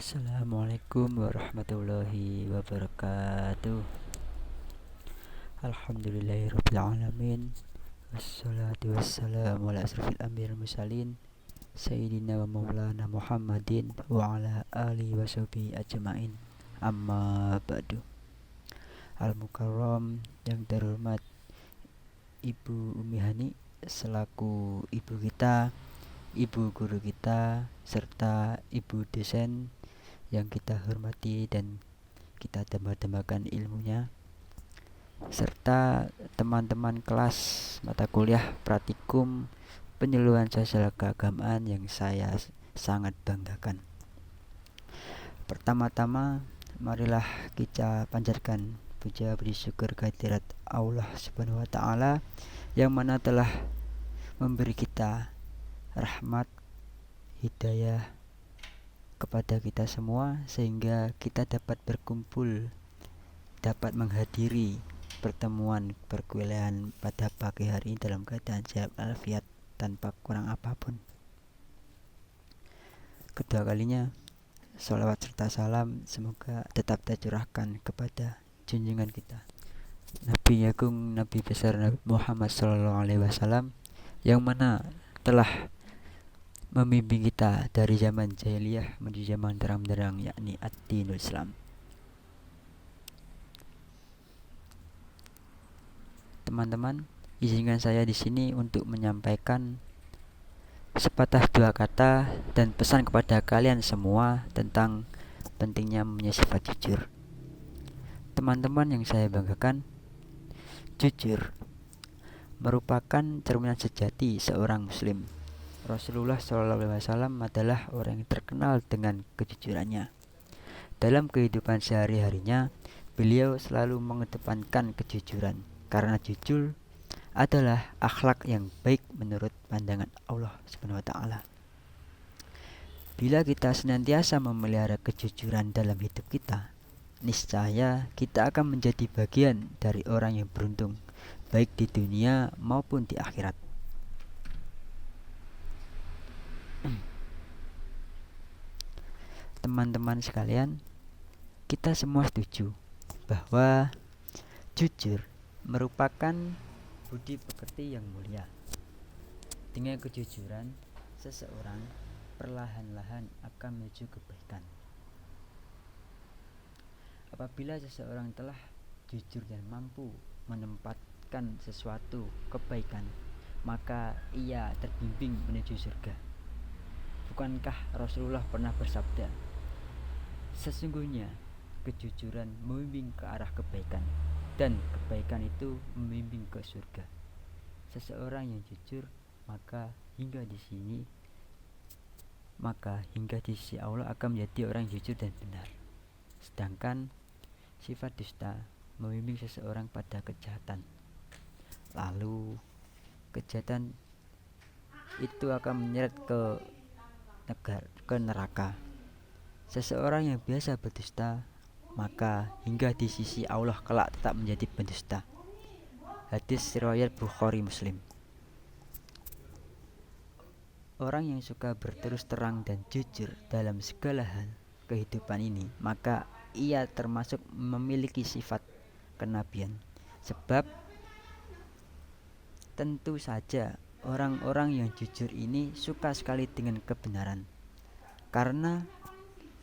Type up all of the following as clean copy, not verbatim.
Assalamualaikum warahmatullahi wabarakatuh. Alhamdulillahirrabbilalamin. Wassalatu wassalamu ala asrafil anbiya'i wal mursalin Sayyidina wa maulana Muhammadin wa ala alihi wa sahbihi ajma'in. Amma ba'du. Al-Mukarram yang terhormat Ibu Umi Hani selaku ibu kita, ibu guru kita, serta ibu dosen yang kita hormati dan kita tambah-tambahkan ilmunya, serta teman-teman kelas mata kuliah praktikum penyuluhan sosial keagamaan yang saya sangat banggakan. Pertama-tama, marilah kita panjatkan puja budi syukur kehadirat Allah Subhanahu wa taala yang mana telah memberi kita rahmat, hidayah kepada kita semua sehingga kita dapat berkumpul, dapat menghadiri pertemuan perkuliahan pada pagi hari ini dalam keadaan sehat walafiat tanpa kurang apapun. Kedua kalinya, sholawat serta salam semoga tetap tercurahkan kepada junjungan kita Nabi Agung, Nabi besar Nabi Muhammad SAW, yang mana telah membimbing kita dari zaman jahiliyah menuju zaman terang-benderang, yakni ad-dinul Islam. Teman-teman, izinkan saya di sini untuk menyampaikan sepatah dua kata dan pesan kepada kalian semua tentang pentingnya mempunyai sifat jujur. Teman-teman yang saya banggakan, jujur merupakan cerminan sejati seorang muslim. Rasulullah SAW adalah orang yang terkenal dengan kejujurannya. Dalam kehidupan sehari-harinya, beliau selalu mengedepankan kejujuran karena jujur adalah akhlak yang baik menurut pandangan Allah Subhanahu wa taala. Bila kita senantiasa memelihara kejujuran dalam hidup kita, niscaya kita akan menjadi bagian dari orang yang beruntung, baik di dunia maupun di akhirat. Teman-teman sekalian, kita semua setuju bahwa jujur merupakan budi pekerti yang mulia. Dengan kejujuran, seseorang perlahan-lahan akan menuju kebaikan. Apabila seseorang telah jujur dan mampu menempatkan sesuatu kebaikan, maka ia terbimbing menuju surga. Bukankah Rasulullah pernah bersabda, sesungguhnya kejujuran membimbing ke arah kebaikan, dan kebaikan itu membimbing ke surga. Seseorang yang jujur, maka hingga di sisi Allah akan menjadi orang yang jujur dan benar. Sedangkan sifat dusta membimbing seseorang pada kejahatan. Lalu kejahatan itu akan menyeret ke neraka. Seseorang yang biasa berdusta, maka hingga di sisi Allah kelak tetap menjadi pendusta. Hadis riwayat Bukhari Muslim. Orang yang suka berterus terang dan jujur dalam segala hal kehidupan ini, maka ia termasuk memiliki sifat kenabian. Sebab tentu saja orang-orang yang jujur ini suka sekali dengan kebenaran. Karena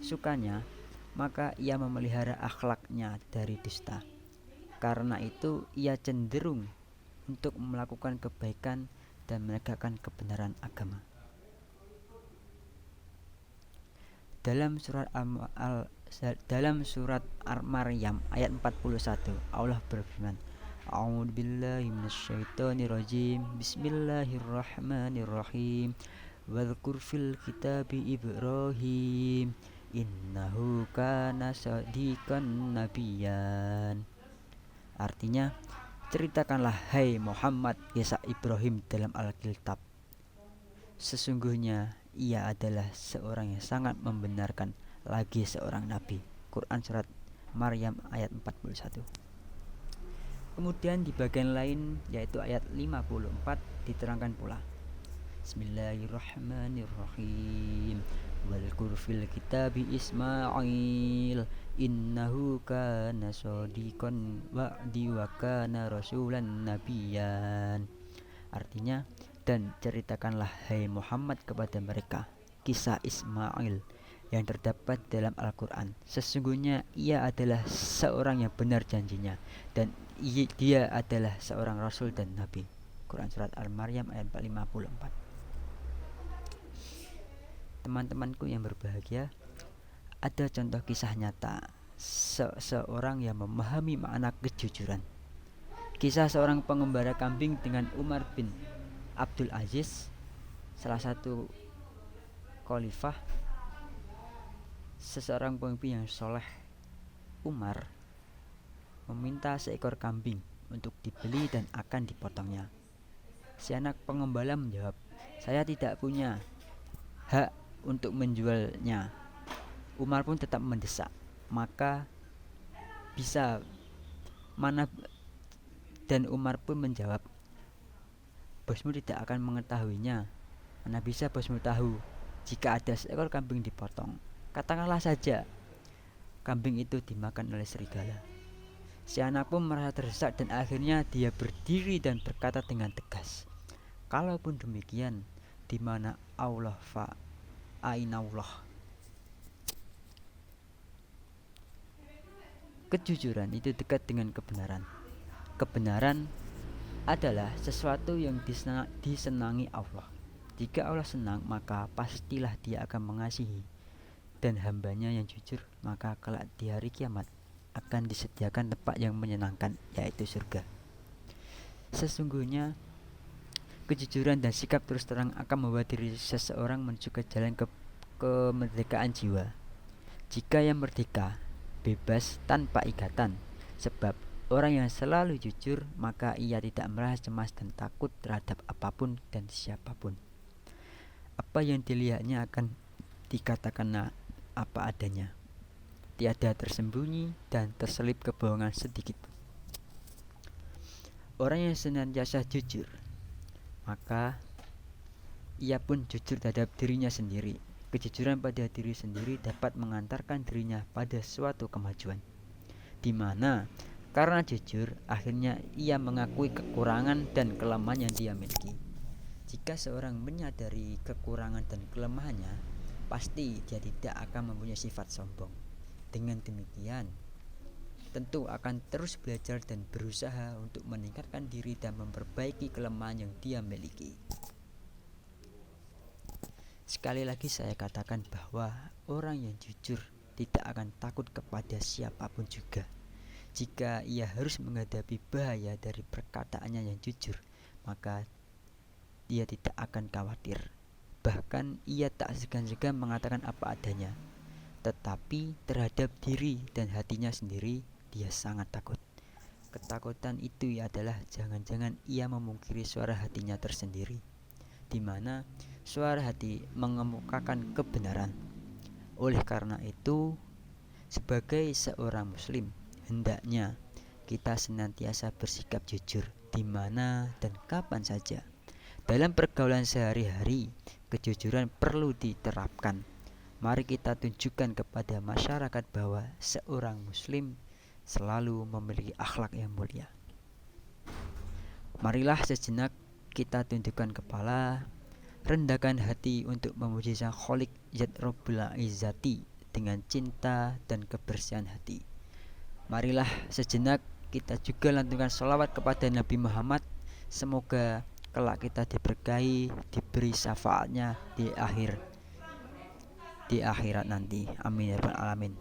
sukanya, maka ia memelihara akhlaknya dari dusta. Karena itu ia cenderung untuk melakukan kebaikan dan menegakkan kebenaran agama. Dalam surat Maryam ayat 41, Allah berfirman, A'udzubillahi minasyaitonirrajim. Bismillahirrahmanirrahim. Wadhkur fil kitabi Ibrahim innahu kana shadiqan nabiyyan. Artinya, ceritakanlah hai Muhammad kisah Ibrahim dalam Alkitab. Sesungguhnya ia adalah seorang yang sangat membenarkan, lagi seorang nabi. Quran surat Maryam ayat 41. Kemudian di bagian lain yaitu ayat 54 diterangkan pula, Bismillahirrahmanirrahim. Wal wadhkur fil kitabi Ismail innahu kana shadiqan wa'di wa kana rasulan nabiyyan. Artinya, dan ceritakanlah hai Muhammad kepada mereka kisah Ismail yang terdapat dalam Al-Quran. Sesungguhnya ia adalah seorang yang benar janjinya, dan dia adalah seorang rasul dan nabi. Quran surat Al-Maryam ayat 54. Teman-temanku yang berbahagia, ada contoh kisah nyata seseorang yang memahami makna kejujuran. Kisah seorang pengembara kambing dengan Umar bin Abdul Aziz, salah satu khalifah. Seseorang pemimpin yang soleh, Umar, meminta seekor kambing untuk dibeli dan akan dipotongnya. Si anak pengembala menjawab, saya tidak punya hak untuk menjualnya. Umar pun tetap mendesak, maka bisa mana, dan Umar pun menjawab, bosmu tidak akan mengetahuinya. Mana bisa bosmu tahu jika ada seekor kambing dipotong? Katakanlah saja kambing itu dimakan oleh serigala. Si anak pun merasa terdesak dan akhirnya dia berdiri dan berkata dengan tegas, kalaupun demikian, di mana Allah fa ainallah. Kejujuran itu dekat dengan kebenaran. Kebenaran adalah sesuatu yang disenangi Allah. Jika Allah senang, maka pastilah dia akan mengasihi dan hambanya yang jujur, maka kelak di hari kiamat akan disediakan tempat yang menyenangkan, yaitu surga. Sesungguhnya kejujuran dan sikap terus terang akan membawa diri seseorang menuju ke jalan kemerdekaan jiwa. Jika yang merdeka, bebas tanpa ikatan, sebab orang yang selalu jujur, maka ia tidak merasa cemas dan takut terhadap apapun dan siapapun. Apa yang dilihatnya akan dikatakan apa adanya. Tiada tersembunyi dan terselip kebohongan sedikit. Orang yang senantiasa jujur, maka ia pun jujur terhadap dirinya sendiri. Kejujuran pada diri sendiri dapat mengantarkan dirinya pada suatu kemajuan, di mana karena jujur akhirnya ia mengakui kekurangan dan kelemahan yang dia miliki. Jika seorang menyadari kekurangan dan kelemahannya, pasti dia tidak akan mempunyai sifat sombong. Dengan demikian, tentu akan terus belajar dan berusaha untuk meningkatkan diri dan memperbaiki kelemahan yang dia miliki. Sekali lagi saya katakan bahwa orang yang jujur tidak akan takut kepada siapapun juga. Jika ia harus menghadapi bahaya dari perkataannya yang jujur, maka dia tidak akan khawatir. Bahkan ia tak segan-segan mengatakan apa adanya. Tetapi terhadap diri dan hatinya sendiri, dia sangat takut. Ketakutan itu adalah jangan-jangan ia memungkiri suara hatinya tersendiri, di mana suara hati mengemukakan kebenaran. Oleh karena itu, sebagai seorang muslim, hendaknya kita senantiasa bersikap jujur di mana dan kapan saja. Dalam pergaulan sehari-hari, kejujuran perlu diterapkan. Mari kita tunjukkan kepada masyarakat bahwa seorang muslim selalu memiliki akhlak yang mulia. Marilah sejenak kita tundukkan kepala, rendahkan hati untuk memuji Sang Khalik Zat Rabbul Izzati dengan cinta dan kebersihan hati. Marilah sejenak kita juga lantunkan sholawat kepada Nabi Muhammad. Semoga kelak kita diberkahi, diberi syafaatnya di akhirat nanti. Amin ya rabbal alamin.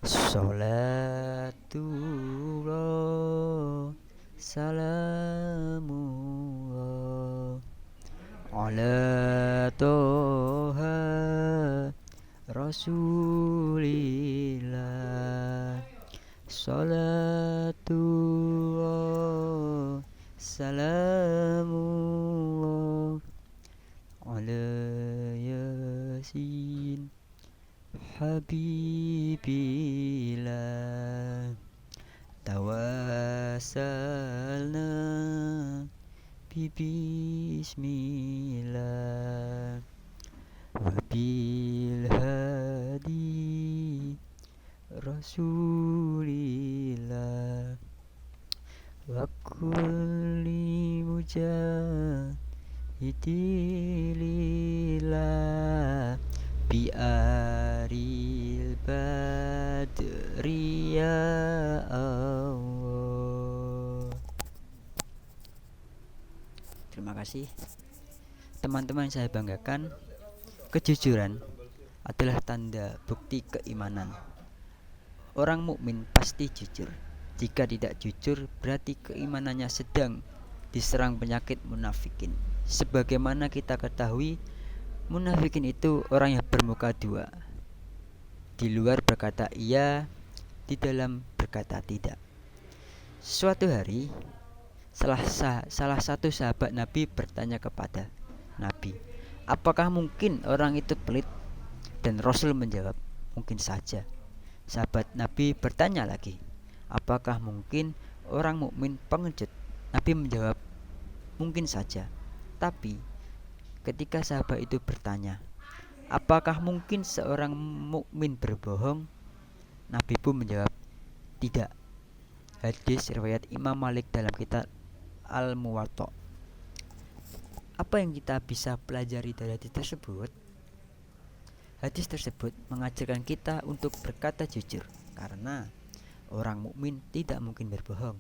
Sholatullah salamullah ala toha rasulillah. Sholatullah salamullah ala yasin habibillah. Tawassalna bismillah wa bil rasulillah wa kulli mujahidilillah biaril badri ya Allah. Terima kasih teman-teman yang saya banggakan. Kejujuran adalah tanda bukti keimanan. Orang mukmin pasti jujur. Jika tidak jujur, berarti keimanannya sedang diserang penyakit munafikin. Sebagaimana kita ketahui, munafikin itu orang yang bermuka dua. Di luar berkata iya, di dalam berkata tidak. Suatu hari, salah satu sahabat Nabi bertanya kepada Nabi, apakah mungkin orang itu pelit? Dan Rasul menjawab, mungkin saja. Sahabat Nabi bertanya lagi, apakah mungkin orang mukmin pengecut? Nabi menjawab, mungkin saja. Tapi ketika sahabat itu bertanya, apakah mungkin seorang mukmin berbohong? Nabi pun menjawab, tidak. Hadis riwayat Imam Malik dalam kitab Al-Muwatta. Apa yang kita bisa pelajari dari hadis tersebut? Hadis tersebut mengajarkan kita untuk berkata jujur, karena orang mukmin tidak mungkin berbohong.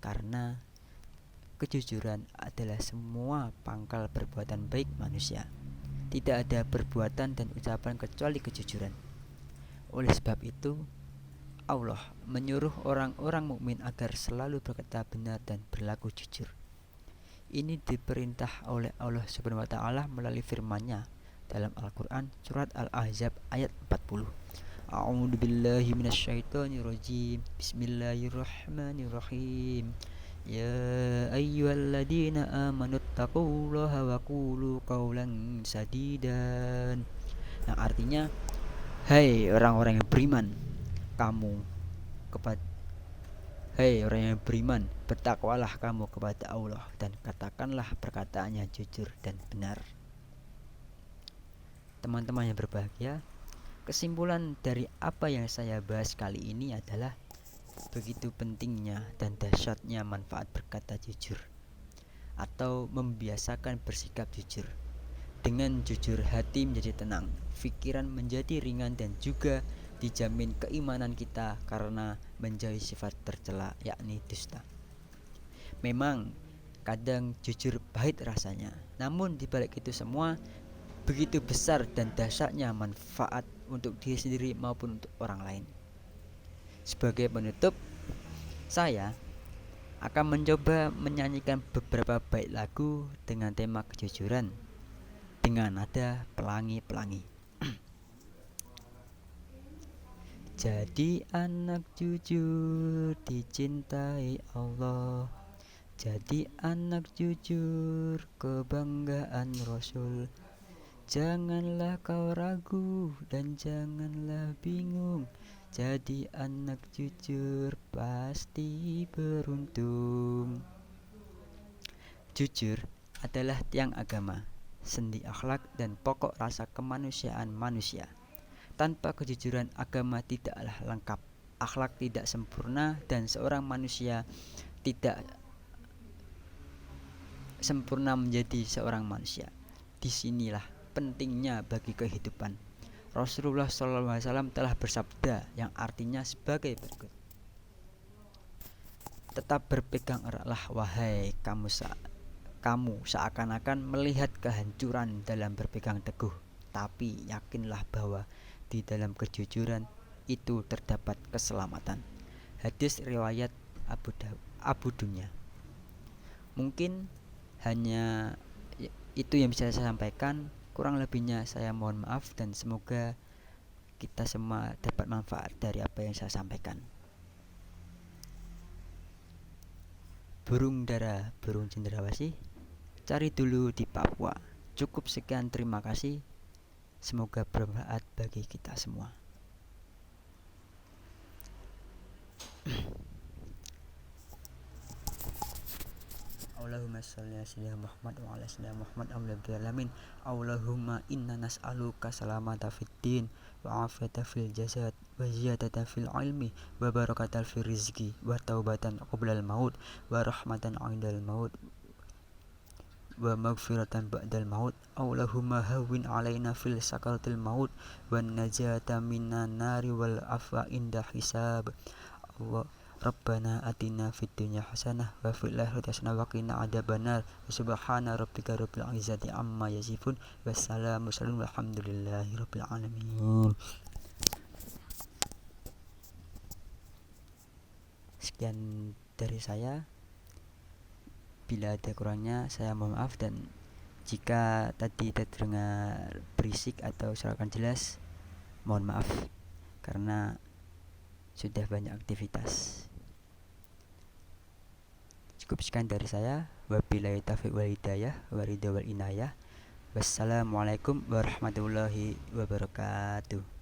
Karena kejujuran adalah semua pangkal perbuatan baik manusia. Tidak ada perbuatan dan ucapan kecuali kejujuran. Oleh sebab itu, Allah menyuruh orang-orang mukmin agar selalu berkata benar dan berlaku jujur. Ini diperintah oleh Allah Subhanahu wa taala melalui firman-Nya dalam Al-Qur'an surat Al-Ahzab ayat 40. A'udzu billahi minasyaitonir rajim. Bismillahirrahmanirrahim. Ya ayyuhalladzina amanu taqullaha wa qulu qawlan sadidan. Nah, artinya, hai orang-orang yang beriman, Hai orang yang beriman, bertakwalah kamu kepada Allah dan katakanlah perkataan yang jujur dan benar. Teman-teman yang berbahagia, kesimpulan dari apa yang saya bahas kali ini adalah begitu pentingnya dan dahsyatnya manfaat berkata jujur atau membiasakan bersikap jujur. Dengan jujur, hati menjadi tenang, pikiran menjadi ringan, dan juga dijamin keimanan kita karena menjauhi sifat tercela, yakni dusta. Memang kadang jujur pahit rasanya, namun dibalik itu semua begitu besar dan dahsyatnya manfaat untuk diri sendiri maupun untuk orang lain. Sebagai penutup, saya akan mencoba menyanyikan beberapa bait lagu dengan tema kejujuran dengan nada pelangi-pelangi. Jadi anak jujur dicintai Allah, jadi anak jujur kebanggaan Rasul. Janganlah kau ragu dan janganlah bingung, jadi anak jujur pasti beruntung. Jujur adalah tiang agama, sendi akhlak dan pokok rasa kemanusiaan manusia. Tanpa kejujuran, agama tidaklah lengkap, akhlak tidak sempurna, dan seorang manusia tidak sempurna menjadi seorang manusia. Disinilah pentingnya bagi kehidupan. Rasulullah SAW telah bersabda yang artinya sebagai berikut. Tetap berpegang eratlah wahai kamu seakan-akan melihat kehancuran dalam berpegang teguh, tapi yakinlah bahwa di dalam kejujuran itu terdapat keselamatan. Hadis riwayat Abu Dunya. Mungkin hanya itu yang bisa saya sampaikan. Kurang lebihnya saya mohon maaf dan semoga kita semua dapat manfaat dari apa yang saya sampaikan. Burung dara, burung cendrawasih, cari dulu di Papua. Cukup sekian, terima kasih. Semoga bermanfaat bagi kita semua. Allahumma sholli ala sayyidina Muhammad wa ala sayyidina Muhammad alamin. Allahumma inna nas'aluka salamata fid din wa afiyata fil jasad wa ziyadata fil ilmi wa barakatan fil rizqi wa taubatan qoblal maut wa rahmatan 'indal maut wa maghfiratan ba'dal maut. Allahumma hawwin 'alaina fil sakaratil maut wan najata minan nari wal afwa inda hisab. Allah Rabbana atina fid dunya hasanah wa fil akhirati hasanah wa qina adzabannar. Subhana rabbika rabbil izzati amma yasifun wassalamu walhamdulillahi rabbil alamin. Sekian dari saya. Bila ada kurangnya saya mohon maaf, dan jika tadi terdengar berisik atau suara kurang jelas, mohon maaf karena sudah banyak aktivitas. Cukup sekian dari saya. Wabillahi taufiq wal hidayah wa ridha wal inayah. Wassalamualaikum warahmatullahi wabarakatuh.